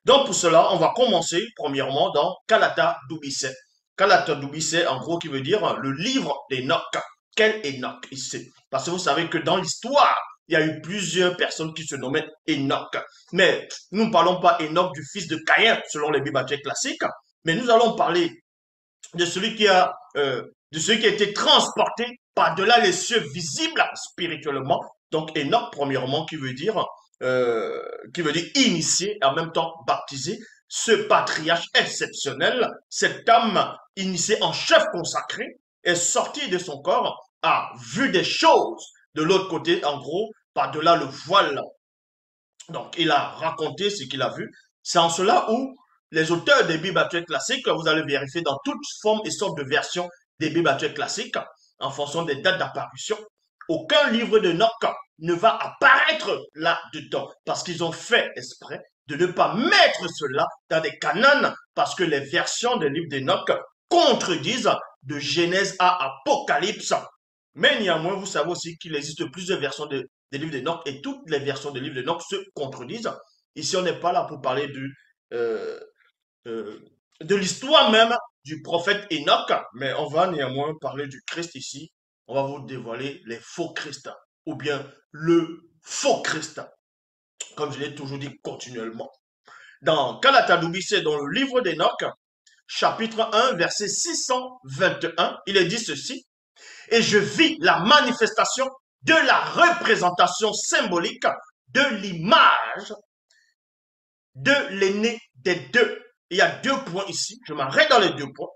Donc pour cela, on va commencer premièrement dans Kalata Doubiset. Kalata Doubiset, en gros, qui veut dire le livre d'Enoch. Quel Enoch ici? Parce que vous savez que dans l'histoire, il y a eu plusieurs personnes qui se nommaient Enoch. Mais nous ne parlons pas Enoch du fils de Caïn, selon les Bibles classiques, mais nous allons parler de celui de celui qui a été transporté par-delà les cieux visibles spirituellement. Donc Enoch, premièrement, qui veut dire initié et en même temps baptisé. Ce patriarche exceptionnel, cette âme initiée en chef consacré, est sorti de son corps, a vu des choses de l'autre côté, en gros, par-delà le voile. Donc, il a raconté ce qu'il a vu. C'est en cela où les auteurs des Bibles actuelles classiques, vous allez vérifier dans toute forme et sorte de version des Bibles actuelles classiques, en fonction des dates d'apparition, aucun livre de Noc ne va apparaître là-dedans, parce qu'ils ont fait exprès de ne pas mettre cela dans des canones, parce que les versions des livres d'Enoch contredisent de Genèse à Apocalypse. Mais néanmoins, vous savez aussi qu'il existe plusieurs versions des livres d'Enoch et toutes les versions des livres d'Enoch se contredisent. Ici, on n'est pas là pour parler euh, euh, de l'histoire même du prophète Enoch, mais on va néanmoins parler du Christ ici. On va vous dévoiler les faux Christ, ou bien le faux Christ, comme je l'ai toujours dit continuellement. Dans Kalatadoubissé, dans le livre d'Enoch, chapitre 1, verset 621, il est dit ceci: et je vis la manifestation de la représentation symbolique de l'image de l'aîné des deux. Il y a 2 points ici, je m'arrête dans les 2 points.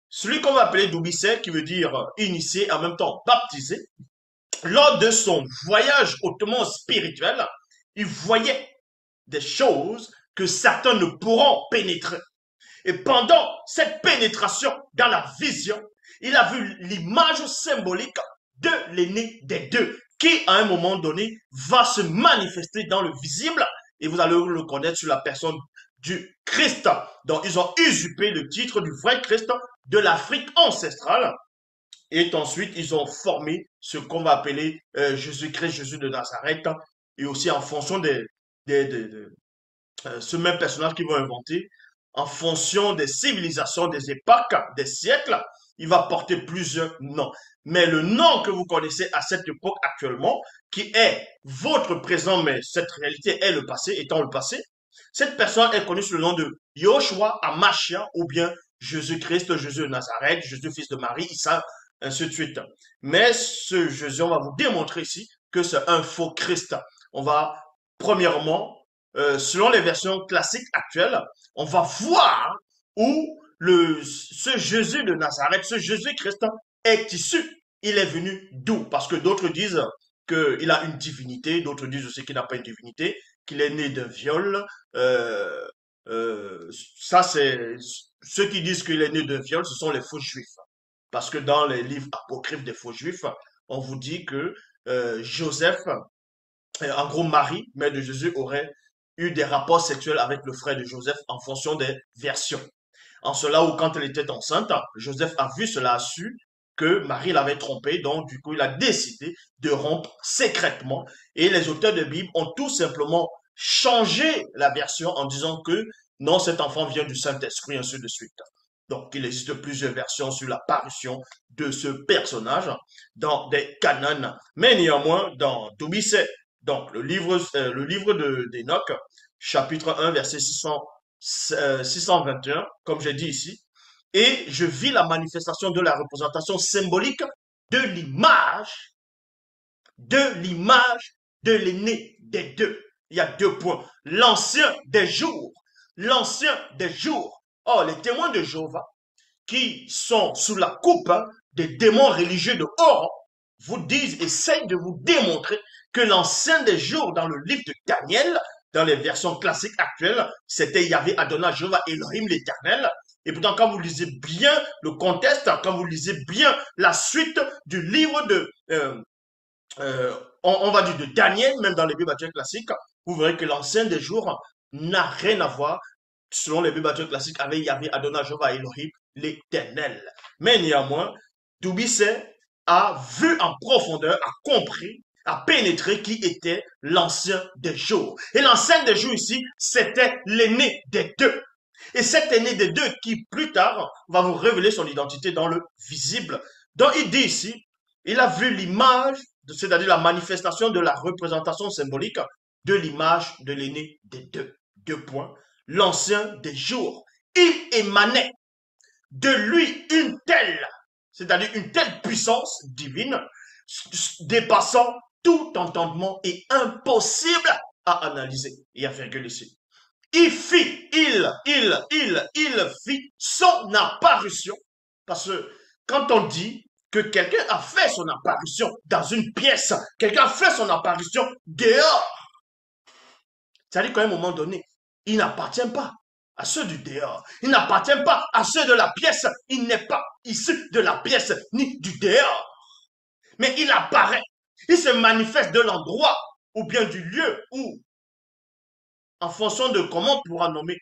Celui qu'on va appeler Doubisset, qui veut dire initié, en même temps baptisé, lors de son voyage hautement spirituel, il voyait des choses que certains ne pourront pénétrer. Et pendant cette pénétration dans la vision, il a vu l'image symbolique de l'aîné des deux, qui à un moment donné va se manifester dans le visible, et vous allez le connaître sur la personne du Christ. Donc ils ont usurpé le titre du vrai Christ de l'Afrique ancestrale, et ensuite ils ont formé ce qu'on va appeler Jésus-Christ, Jésus de Nazareth, et aussi en fonction des ce même personnage qu'ils vont inventer, en fonction des civilisations, des époques, des siècles, il va porter plusieurs noms. Mais le nom que vous connaissez à cette époque actuellement, qui est votre présent, mais cette réalité est le passé, étant le passé, cette personne est connue sous le nom de Yoshua Amashia, ou bien Jésus-Christ, Jésus de Nazareth, Jésus fils de Marie, Issa, ainsi de suite. Mais ce Jésus, on va vous démontrer ici que c'est un faux Christ. On va, premièrement, selon les versions classiques actuelles, on va voir où ce Jésus de Nazareth, ce Jésus-Christ est issu. Il est venu d'où? Parce que d'autres disent qu'il a une divinité, d'autres disent aussi qu'il n'a pas une divinité, qu'il est né d'un viol. Euh, Ça, c'est ceux qui disent qu'il est né d'un viol, ce sont les faux juifs. Parce que dans les livres apocryphes des faux juifs, on vous dit que Joseph, en gros Marie, mère de Jésus, aurait eu des rapports sexuels avec le frère de Joseph en fonction des versions. En cela où quand elle était enceinte, Joseph a vu cela, a su que Marie l'avait trompé, donc du coup il a décidé de rompre secrètement. Et les auteurs de Bible ont tout simplement changé la version en disant que non, cet enfant vient du Saint-Esprit, ainsi de suite. Donc il existe plusieurs versions sur l'apparition de ce personnage dans des canons. Mais néanmoins, dans Tobisset, donc le livre d'Enoch, chapitre 1, verset 621, comme j'ai dit ici, et je vis la manifestation de la représentation symbolique de l'image, de l'image de l'aîné des deux. Il y a 2 points. L'ancien des jours. L'ancien des jours. Oh, les témoins de Jéhovah, qui sont sous la coupe des démons religieux de Oran, vous disent, essayent de vous démontrer que l'ancien des jours dans le livre de Daniel, dans les versions classiques actuelles, c'était Yahvé Adonai Jéhovah Elohim l'Éternel. Et pourtant, quand vous lisez bien le contexte, quand vous lisez bien la suite du livre on va dire de Daniel, même dans les Bibles classiques, vous verrez que l'ancien des jours n'a rien à voir, selon les Bibles classiques, avec Yahvé Adonai Jéhovah Elohim l'Éternel. Mais néanmoins, Doubisset a vu en profondeur, a compris a pénétré qui était l'ancien des jours. Et l'ancien des jours ici, c'était l'aîné des deux. Et cet aîné des deux qui, plus tard, va vous révéler son identité dans le visible. Donc, il dit ici, il a vu l'image, c'est-à-dire la manifestation de la représentation symbolique de l'image de l'aîné des deux. Deux points. L'ancien des jours. Il émanait de lui une telle, c'est-à-dire une telle puissance divine, dépassant tout entendement et impossible à analyser. Il y a virgule ici. Il fit son apparition. Parce que quand on dit que quelqu'un a fait son apparition dans une pièce, quelqu'un a fait son apparition dehors, c'est-à-dire qu'à un moment donné, il n'appartient pas à ceux du dehors. Il n'appartient pas à ceux de la pièce. Il n'est pas issu de la pièce ni du dehors. Mais il apparaît. Il se manifeste de l'endroit ou bien du lieu où, en fonction de comment on pourra nommer,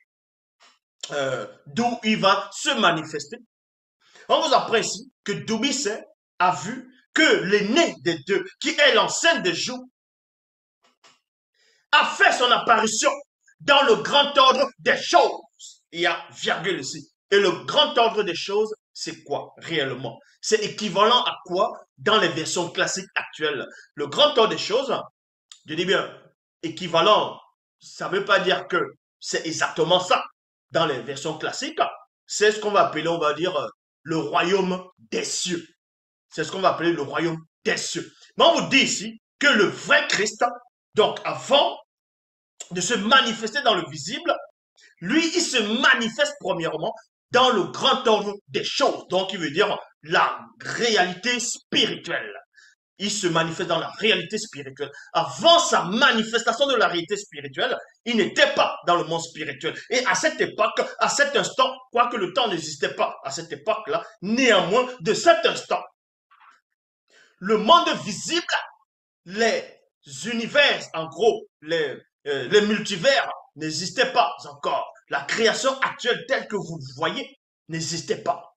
d'où il va se manifester. On vous apprend ici que Dubuisset a vu que l'aîné des deux, qui est l'ancien des jours, a fait son apparition dans le grand ordre des choses. Il y a virgule ici. Et le grand ordre des choses, c'est quoi réellement? C'est équivalent à quoi dans les versions classiques actuelles? Le grand ordre des choses, je dis bien équivalent, ça ne veut pas dire que c'est exactement ça. Dans les versions classiques, c'est ce qu'on va appeler, on va dire, le royaume des cieux. C'est ce qu'on va appeler le royaume des cieux. Mais on vous dit ici que le vrai Christ, donc avant de se manifester dans le visible, lui, il se manifeste premièrement dans le grand ordre des choses. Donc, il veut dire la réalité spirituelle. Il se manifeste dans la réalité spirituelle. Avant sa manifestation de la réalité spirituelle, il n'était pas dans le monde spirituel. Et à cette époque, à cet instant, quoique le temps n'existait pas à cette époque-là, néanmoins, de cet instant, le monde visible, les univers, en gros, les multivers n'existaient pas encore. La création actuelle telle que vous voyez n'existait pas.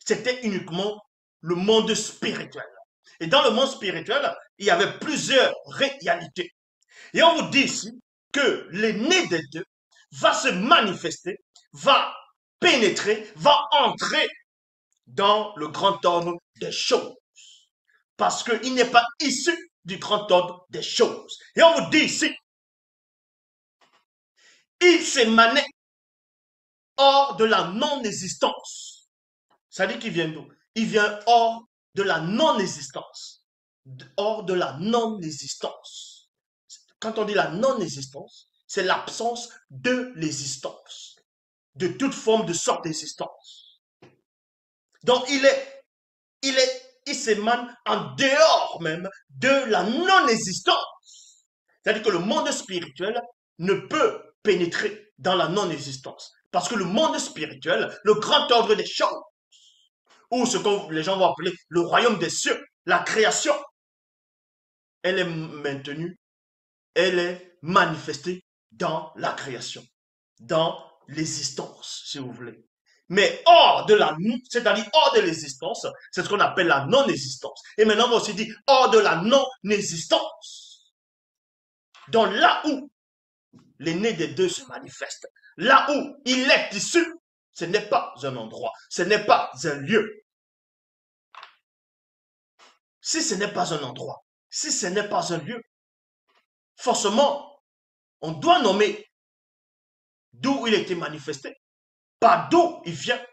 C'était uniquement le monde spirituel. Et dans le monde spirituel, il y avait plusieurs réalités. Et on vous dit ici que l'aîné des deux va se manifester, va pénétrer, va entrer dans le grand ordre des choses. Parce qu'il n'est pas issu du grand ordre des choses. Et on vous dit ici, il s'émanait hors de la non-existence. Ça dit qu'il vient d'où? Il vient hors de la non-existence. Hors de la non-existence. Quand on dit la non-existence, c'est l'absence de l'existence. De toute forme de sorte d'existence. Donc il s'émane en dehors même de la non-existence. C'est-à-dire que le monde spirituel ne peut pénétrer dans la non-existence. Parce que le monde spirituel, le grand ordre des choses, ou ce que les gens vont appeler le royaume des cieux, la création, elle est maintenue, elle est manifestée dans la création, dans l'existence, si vous voulez. Mais hors de la, c'est-à-dire hors de l'existence, c'est ce qu'on appelle la non-existence. Et maintenant, on va aussi dire hors de la non-existence. Donc là où l'aîné des deux se manifeste, là où il est issu, ce n'est pas un endroit, ce n'est pas un lieu. Si ce n'est pas un endroit, si ce n'est pas un lieu, forcément, on doit nommer d'où il était manifesté, pas d'où il vient,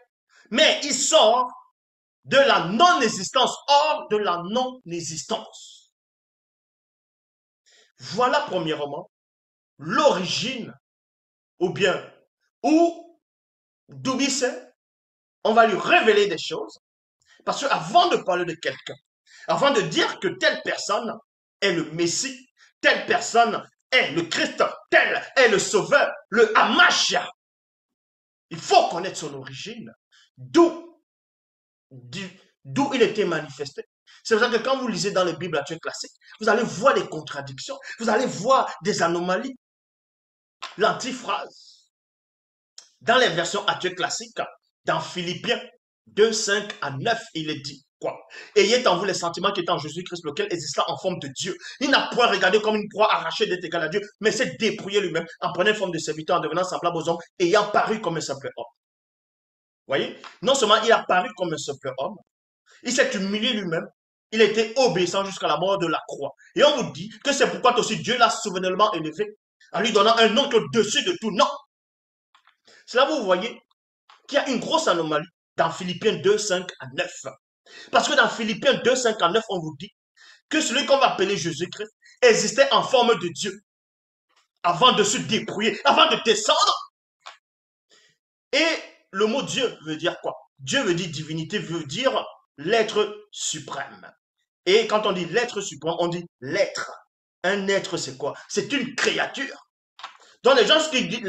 mais il sort de la non-existence, hors de la non-existence. Voilà premièrement l'origine, ou bien où Dubuisset, on va lui révéler des choses, parce qu'avant de parler de quelqu'un, avant de dire que telle personne est le Messie, telle personne est le Christ, tel est le Sauveur, le Hamashia, il faut connaître son origine, d'où il était manifesté. C'est pour ça que quand vous lisez dans les Bibles actuelles classiques, vous allez voir des contradictions, vous allez voir des anomalies, l'antiphrase. Dans les versions actuelles classiques, dans Philippiens 2, 5 à 9, il est dit quoi? Ayez en vous les sentiments qui étaient en Jésus-Christ, lequel exista en forme de Dieu. Il n'a point regardé comme une proie arrachée d'être égal à Dieu, mais s'est dépouillé lui-même en prenant forme de serviteur, en devenant semblable aux hommes, ayant paru comme un simple homme. Voyez? Non seulement il a paru comme un simple homme, il s'est humilié lui-même, il était obéissant jusqu'à la mort de la croix. Et on vous dit que c'est pourquoi aussi Dieu l'a souverainement élevé, en lui donnant un nom au-dessus de tout nom. C'est là où vous voyez qu'il y a une grosse anomalie dans Philippiens 2, 5 à 9. Parce que dans Philippiens 2, 5 à 9, on vous dit que celui qu'on va appeler Jésus-Christ existait en forme de Dieu avant de se dépouiller, avant de descendre. Et le mot Dieu veut dire quoi? Dieu veut dire divinité, veut dire l'être suprême. Et quand on dit l'être suprême, on dit l'être. Un être, c'est quoi? C'est une créature. Donc les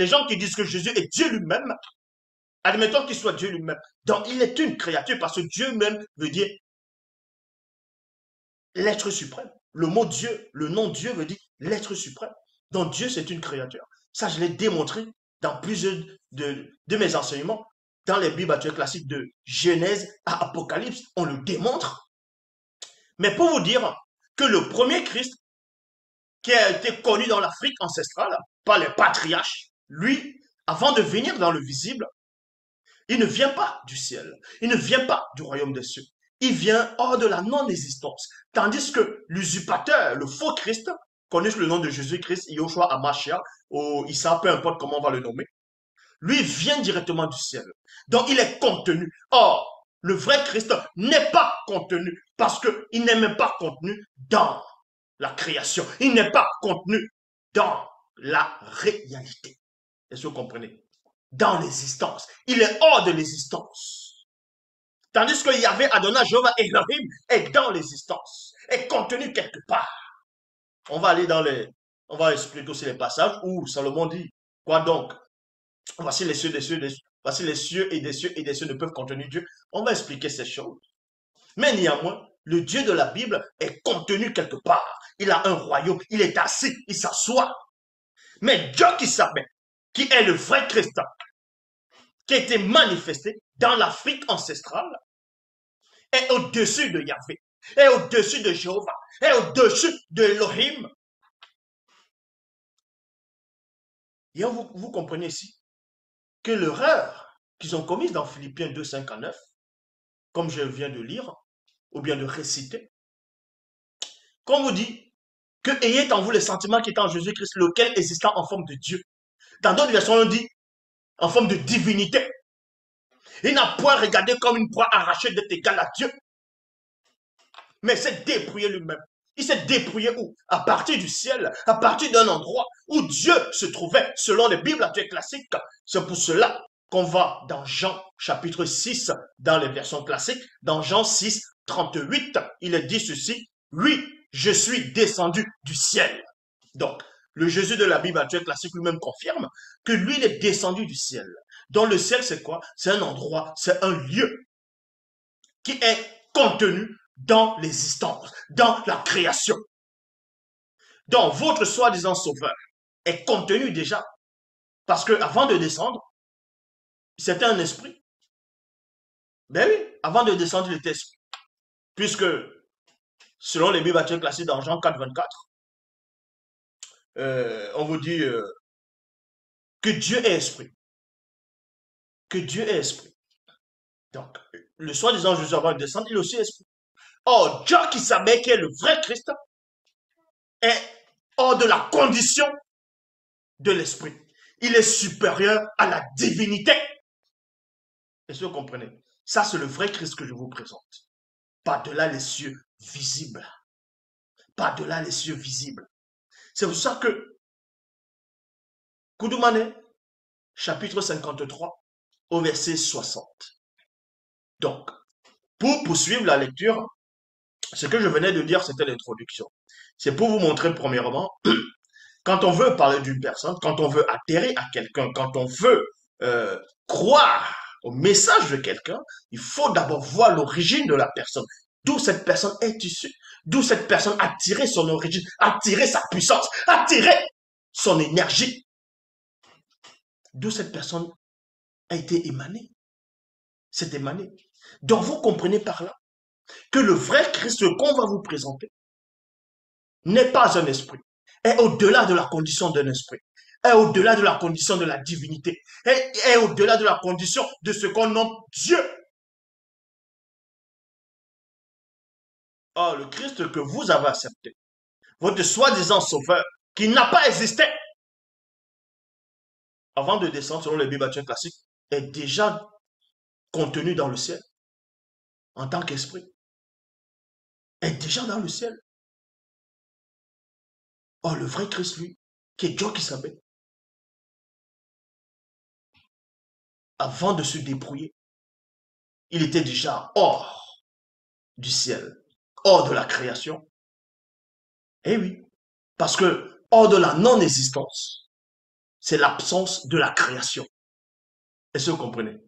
gens qui disent que Jésus est Dieu lui-même, admettons qu'il soit Dieu lui-même. Donc il est une créature parce que Dieu même veut dire l'être suprême. Le mot Dieu, le nom Dieu veut dire l'être suprême. Donc Dieu, c'est une créature. Ça, je l'ai démontré dans plusieurs de mes enseignements. Dans les Bibles actuelles classiques de Genèse à Apocalypse, on le démontre. Mais pour vous dire que le premier Christ qui a été connu dans l'Afrique ancestrale par les patriarches, lui, avant de venir dans le visible, il ne vient pas du ciel, il ne vient pas du royaume des cieux, il vient hors de la non-existence. Tandis que l'usurpateur, le faux Christ, connaît le nom de Jésus-Christ, Yoshua Amashia, ou Issa, peu importe comment on va le nommer, lui vient directement du ciel. Donc il est contenu. Or, le vrai Christ n'est pas contenu parce qu'il n'est même pas contenu dans la création. Il n'est pas contenu dans la réalité. Est-ce que vous comprenez? Dans l'existence. Il est hors de l'existence. Tandis que Yahvé, Adonai, Jéhovah, Elohim est dans l'existence, est contenu quelque part. On va aller on va expliquer aussi les passages où Salomon dit, quoi donc? Voici les cieux des cieux, voici les cieux et des cieux et des cieux ne peuvent contenir Dieu. On va expliquer ces choses. Mais néanmoins, le Dieu de la Bible est contenu quelque part. Il a un royaume, il est assis, il s'assoit. Mais Dieu qui savait, qui est le vrai Christ, qui a été manifesté dans l'Afrique ancestrale, est au-dessus de Yahvé, est au-dessus de Jéhovah, est au-dessus de Elohim. Et vous comprenez ici que l'erreur qu'ils ont commise dans Philippiens 2, 5 à 9, comme je viens de lire, ou bien de réciter, qu'on vous dit que ayez en vous les sentiments qui étaient en Jésus-Christ, lequel existant en forme de Dieu. Dans d'autres versions, on dit en forme de divinité. Il n'a point regardé comme une proie arrachée d'être égal à Dieu, mais s'est dépouillé lui-même. Il s'est dépouillé où? À partir du ciel, à partir d'un endroit où Dieu se trouvait, selon les Bibles actuelles classiques. C'est pour cela qu'on va dans Jean chapitre 6, dans les versions classiques, dans Jean 6, 38, il est dit ceci, oui, je suis descendu du ciel. Donc, le Jésus de la Bible actuelle classique lui-même confirme que lui, il est descendu du ciel. Donc, le ciel, c'est quoi? C'est un endroit, c'est un lieu qui est contenu dans l'existence, dans la création. Donc, votre soi-disant sauveur est contenu déjà. Parce que avant de descendre, c'était un esprit. Ben oui, avant de descendre, il était esprit. Puisque, selon les Bibles actuelles classiques dans Jean 4, 24, on vous dit que Dieu est esprit. Que Dieu est esprit. Donc, le soi-disant Jésus avant de descendre, il est aussi esprit. Or, Dieu qui savait qui est le vrai Christ est hors de la condition de l'esprit. Il est supérieur à la divinité. Est-ce que vous comprenez? Ça, c'est le vrai Christ que je vous présente. Par-delà les cieux visibles. Par-delà les cieux visibles. C'est pour ça que Koudoumane, chapitre 53, au verset 60. Donc, pour poursuivre la lecture, ce que je venais de dire, c'était l'introduction. C'est pour vous montrer, premièrement, quand on veut parler d'une personne, quand on veut adhérer à quelqu'un, quand on veut croire au message de quelqu'un, il faut d'abord voir l'origine de la personne. D'où cette personne est issue. D'où cette personne a tiré son origine, a tiré sa puissance, a tiré son énergie. D'où cette personne a été émanée. C'est émané. Donc vous comprenez par là que le vrai Christ qu'on va vous présenter n'est pas un esprit, est au-delà de la condition d'un esprit, est au-delà de la condition de la divinité, est au-delà de la condition de ce qu'on nomme Dieu. Or, le Christ que vous avez accepté, votre soi-disant sauveur, qui n'a pas existé avant de descendre selon les Bibles classiques, est déjà contenu dans le ciel en tant qu'esprit, est déjà dans le ciel. Or, le vrai Christ, lui, qui est Dieu qui savait, avant de se débrouiller, il était déjà hors du ciel, hors de la création. Eh oui, parce que hors de la non-existence, c'est l'absence de la création. Est-ce que vous comprenez?